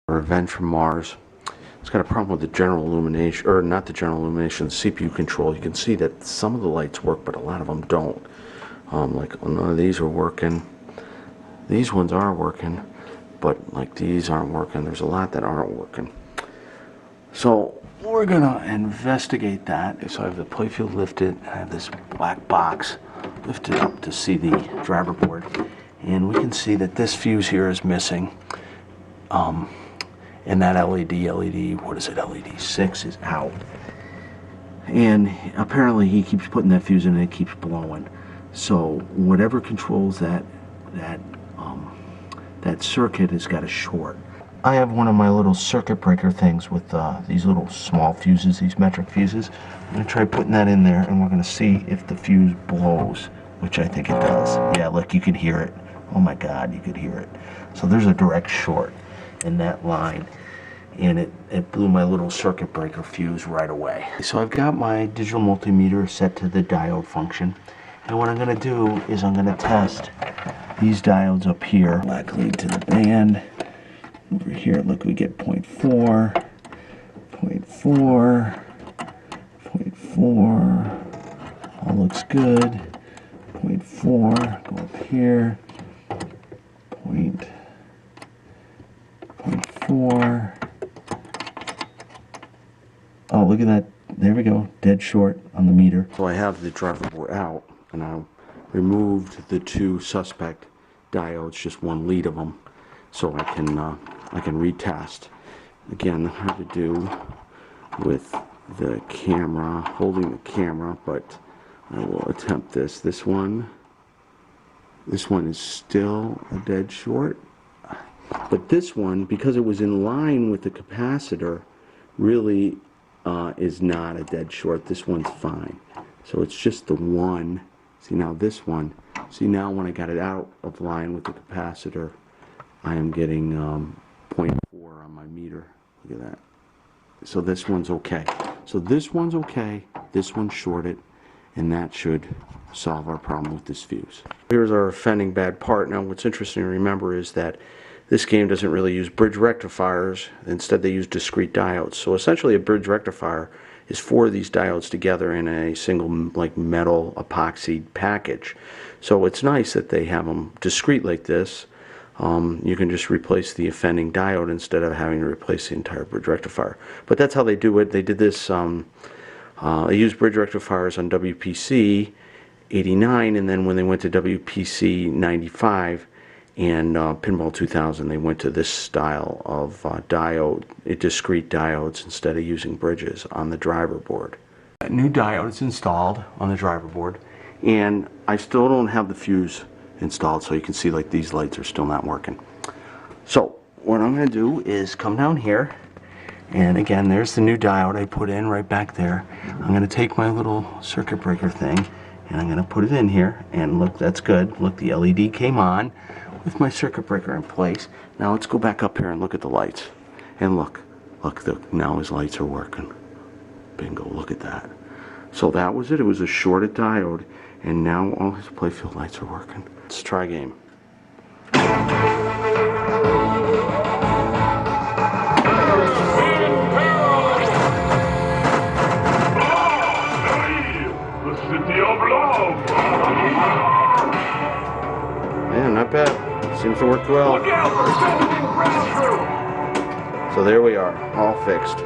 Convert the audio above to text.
Revenge from Mars. It's got a problem with the general illumination, or not the general illumination, the CPU control. You can see that some of the lights work, but a lot of them don't. Like none of these are working. These ones are working, but like these aren't working. There's a lot that aren't working. So we're gonna investigate that. So I have the playfield lifted. I have this black box lifted up to see the driver board, and we can see that this fuse here is missing. And that LED, what is it, LED 6 is out. And apparently he keeps putting that fuse in and it keeps blowing. So whatever controls that circuit has got a short. I have one of my little circuit breaker things with these little small fuses, these metric fuses. I'm going to try putting that in there, and we're going to see if the fuse blows, which I think it does. Yeah, look, you can hear it. Oh my God, you could hear it. So there's a direct short in that line, and it blew my little circuit breaker fuse right away. So I've got my digital multimeter set to the diode function, and what I'm going to do is I'm going to test these diodes up here. Black lead to the band. Over here, look, we get 0.4, 0.4, 0.4, all looks good. 0.4, go up here, 0.4. Oh, look at that. There we go. Dead short on the meter. So I have the driver board out, and I removed the two suspect diodes, just one lead of them, so I can retest. Again, hard to do with the camera, holding the camera, but I will attempt this. This one is still a dead short, but this one, because it was in line with the capacitor, really is not a dead short. This one's fine. So it's just the one. See now this one. See now when I got it out of line with the capacitor, I am getting 0.4 on my meter. Look at that. So this one's okay. So this one's okay. This one's shorted, and that should solve our problem with this fuse. Here's our offending bad part. Now what's interesting to remember is that this game doesn't really use bridge rectifiers. Instead they use discrete diodes. So essentially a bridge rectifier is four of these diodes together in a single like metal epoxy package. So it's nice that they have them discrete like this. You can just replace the offending diode instead of having to replace the entire bridge rectifier. But that's how they do it. They did this, they used bridge rectifiers on WPC 89, and then when they went to WPC 95 and Pinball 2000, they went to this style of discrete diodes instead of using bridges on the driver board. A new diode is installed on the driver board, and I still don't have the fuse installed, so you can see like these lights are still not working. So what I'm going to do is come down here, and again there's the new diode I put in right back there. I'm going to take my little circuit breaker thing and I'm going to put it in here, and look, that's good. Look, the LED came on with my circuit breaker in place. Now let's go back up here and look at the lights, and look, now his lights are working. Bingo, look at that. So that was it. It was a shorted diode, and now all his playfield lights are working. Let's try a game. Yeah, not bad. Seems to work well. So there we are, all fixed.